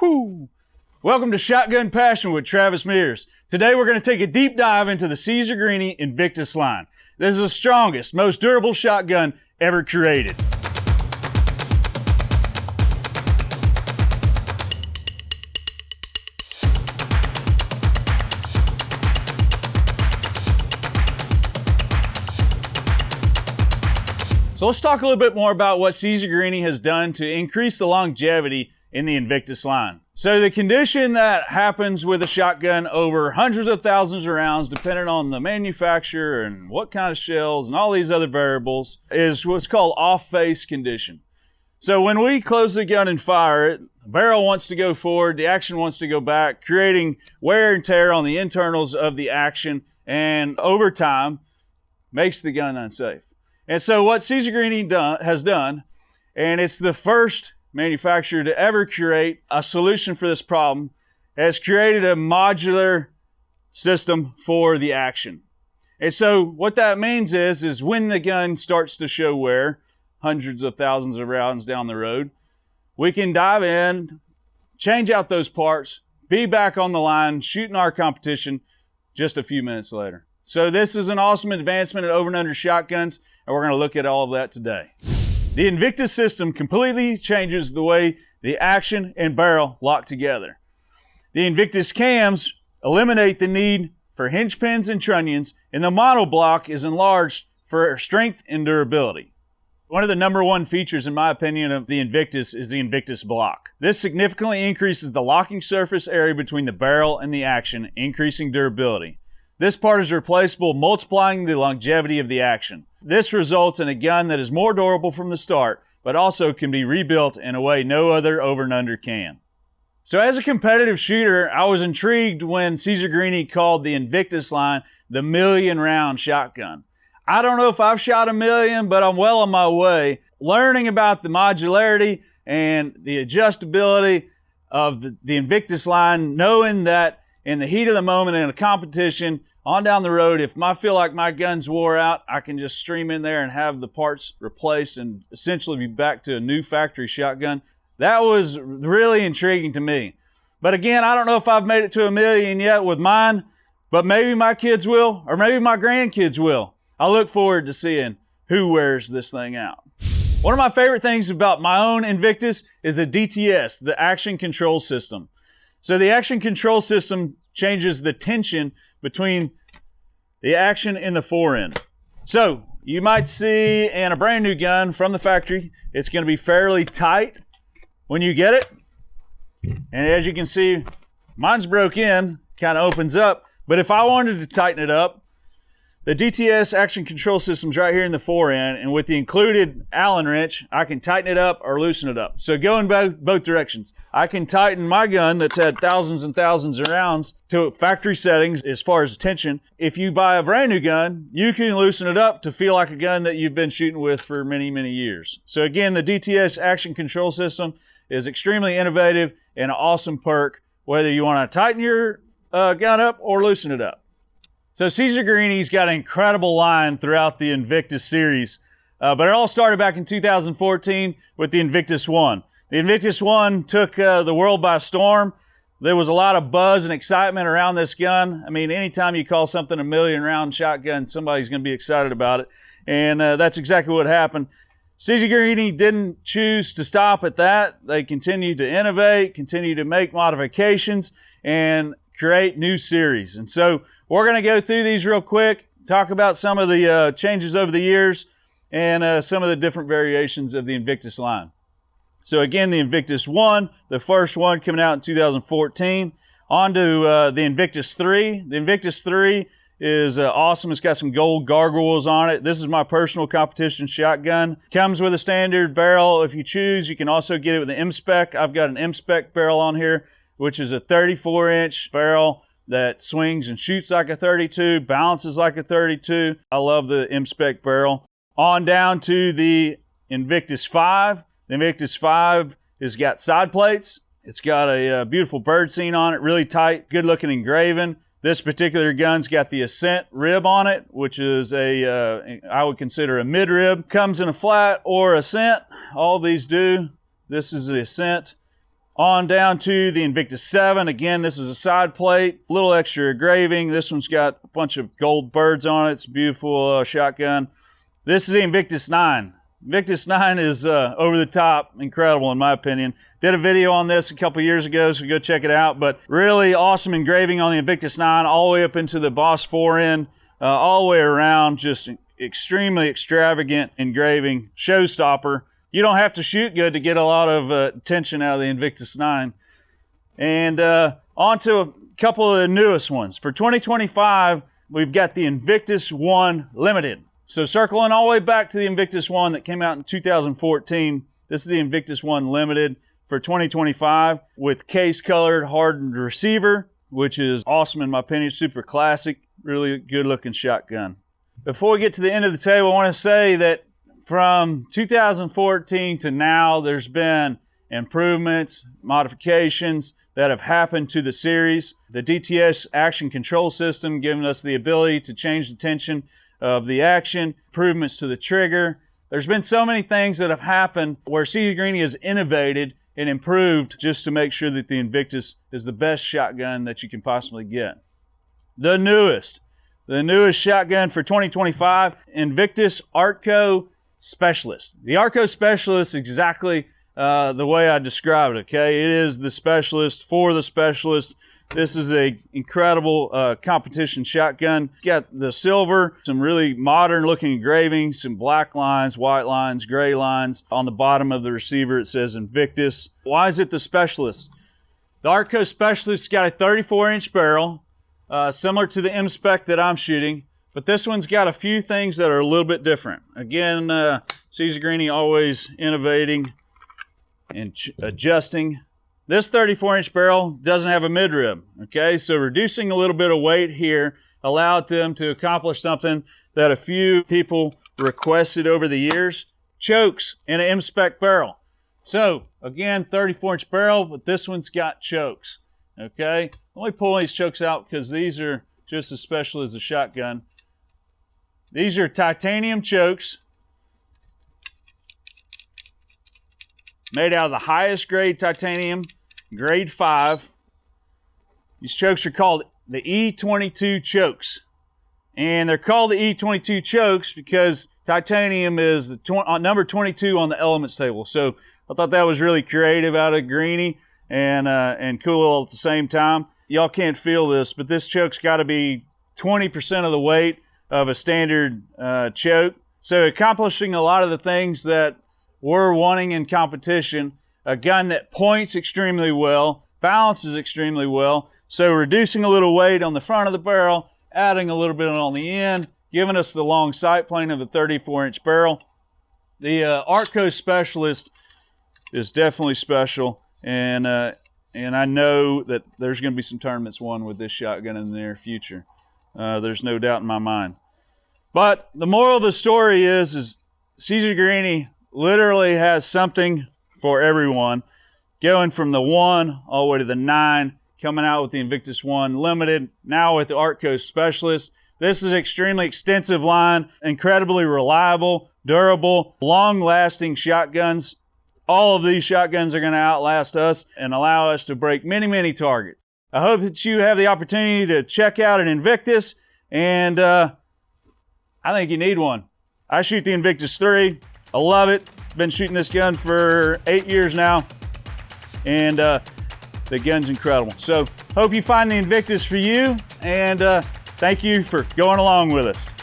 Whew. Welcome to Shotgun Passion with Travis Mears. Today we're going to take a deep dive into the Caesar Guerini Invictus line. This is the strongest, most durable shotgun ever created. So let's talk a little bit more about what Caesar Guerini has done to increase the longevity in the Invictus line. So the condition that happens with a shotgun over hundreds of thousands of rounds, depending on the manufacturer and what kind of shells and all these other variables, is what's called off-face condition. So when we close the gun and fire it, the barrel wants to go forward, the action wants to go back, creating wear and tear on the internals of the action, and over time makes the gun unsafe. And so what Caesar Guerini has done, and it's the first manufacturer to ever create a solution for this problem, has created a modular system for the action. And so what that means is when the gun starts to show wear, hundreds of thousands of rounds down the road, we can dive in, change out those parts, be back on the line, shooting our competition just a few minutes later. So this is an awesome advancement in over and under shotguns, and we're going to look at all of that today. The Invictus system completely changes the way the action and barrel lock together. The Invictus cams eliminate the need for hinge pins and trunnions, and the monoblock is enlarged for strength and durability. One of the number one features, in my opinion, of the Invictus is the Invictus block. This significantly increases the locking surface area between the barrel and the action, increasing durability. This part is replaceable, multiplying the longevity of the action. This results in a gun that is more durable from the start, but also can be rebuilt in a way no other over and under can. So as a competitive shooter, I was intrigued when Caesar Guerini called the Invictus line the million-round shotgun. I don't know if I've shot a million, but I'm well on my way. Learning about the modularity and the adjustability of the Invictus line, knowing that in the heat of the moment in a competition, on down the road, if I feel like my gun's wore out, I can just stream in there and have the parts replaced and essentially be back to a new factory shotgun. That was really intriguing to me. But again, I don't know if I've made it to a million yet with mine, but maybe my kids will, or maybe my grandkids will. I look forward to seeing who wears this thing out. One of my favorite things about my own Invictus is the DTS, the action control system. So the action control system changes the tension between the action and the forend. So you might see in a brand new gun from the factory, it's going to be fairly tight when you get it. And as you can see, mine's broke in, kind of opens up. But if I wanted to tighten it up, the DTS action control system's right here in the forend, and with the included Allen wrench, I can tighten it up or loosen it up. So go in both directions. I can tighten my gun that's had thousands and thousands of rounds to factory settings as far as tension. If you buy a brand new gun, you can loosen it up to feel like a gun that you've been shooting with for many, many years. So again, the DTS action control system is extremely innovative and an awesome perk, whether you want to tighten your gun up or loosen it up. So Caesar Guerini's got an incredible line throughout the Invictus series, but it all started back in 2014 with the Invictus 1. The Invictus 1 took the world by storm. There was a lot of buzz and excitement around this gun. I mean, anytime you call something a million-round shotgun, somebody's going to be excited about it, and that's exactly what happened. Caesar Guerini didn't choose to stop at that. They continued to innovate, continue to make modifications, and create new series. And so we're going to go through these real quick, talk about some of the changes over the years and some of the different variations of the Invictus line. So again, the Invictus 1, the first one coming out in 2014. On to the Invictus 3. The Invictus 3 is awesome. It's got some gold gargoyles on it. This is my personal competition shotgun. Comes with a standard barrel if you choose. You can also get it with an M-Spec. I've got an M-Spec barrel on here, which is a 34-inch barrel that swings and shoots like a 32, balances like a 32. I love the M-Spec barrel. On down to the Invictus 5. The Invictus 5 has got side plates. It's got a beautiful bird scene on it, really tight, good-looking engraving. This particular gun's got the Ascent rib on it, which is I would consider a mid-rib. Comes in a flat or Ascent. All these do. This is the Ascent. On down to the Invictus 7. Again, this is a side plate, a little extra engraving. This one's got a bunch of gold birds on it. It's a beautiful shotgun. This is the Invictus 9. Invictus 9 is over the top, incredible in my opinion. Did a video on this a couple years ago, so go check it out. But really awesome engraving on the Invictus 9, all the way up into the Boss 4 end, all the way around. Just extremely extravagant engraving, showstopper. You don't have to shoot good to get a lot of attention out of the Invictus 9. And on to a couple of the newest ones. For 2025, we've got the Invictus 1 Limited. So circling all the way back to the Invictus 1 that came out in 2014, this is the Invictus 1 Limited for 2025 with case-colored hardened receiver, which is awesome in my opinion, super classic, really good-looking shotgun. Before we get to the end of the table, I want to say that from 2014 to now, there's been improvements, modifications that have happened to the series. The DTS action control system giving us the ability to change the tension of the action, improvements to the trigger. There's been so many things that have happened where Caesar Guerini has innovated and improved just to make sure that the Invictus is the best shotgun that you can possibly get. The newest shotgun for 2025, Invictus Artco Specialist. The Artco Specialist is exactly the way I described it, okay? It is the specialist for the specialist. This is a incredible competition shotgun. Got the silver, some really modern looking engraving, some black lines, white lines, gray lines. On the bottom of the receiver, it says Invictus. Why is it the specialist? The Artco Specialist's got a 34-inch barrel, similar to the M-Spec that I'm shooting, but this one's got a few things that are a little bit different. Again, Caesar Guerini always innovating and adjusting. This 34-inch barrel doesn't have a midrib, okay? So reducing a little bit of weight here allowed them to accomplish something that a few people requested over the years, chokes in an M-Spec barrel. So, again, 34-inch barrel, but this one's got chokes, okay? Let me pull these chokes out because these are just as special as the shotgun. These are titanium chokes made out of the highest grade titanium, grade 5. These chokes are called the E22 chokes. And they're called the E22 chokes because titanium is the number 22 on the elements table. So I thought that was really creative out of Guerini and cool all at the same time. Y'all can't feel this, but this choke's got to be 20% of the weight of a standard choke. So accomplishing a lot of the things that we're wanting in competition. A gun that points extremely well, balances extremely well. So reducing a little weight on the front of the barrel, adding a little bit on the end, giving us the long sight plane of the 34-inch barrel. The Artco Specialist is definitely special, and I know that there's going to be some tournaments won with this shotgun in the near future. There's no doubt in my mind. But the moral of the story is Caesar Guerini literally has something for everyone, going from the 1 all the way to the 9, coming out with the Invictus 1 Limited, now with the Artco Specialist. This is an extremely extensive line, incredibly reliable, durable, long-lasting shotguns. All of these shotguns are going to outlast us and allow us to break many, many targets. I hope that you have the opportunity to check out an Invictus, and I think you need one. I shoot the Invictus 3. I love it. Been shooting this gun for 8 years now, and the gun's incredible. So hope you find the Invictus for you, and thank you for going along with us.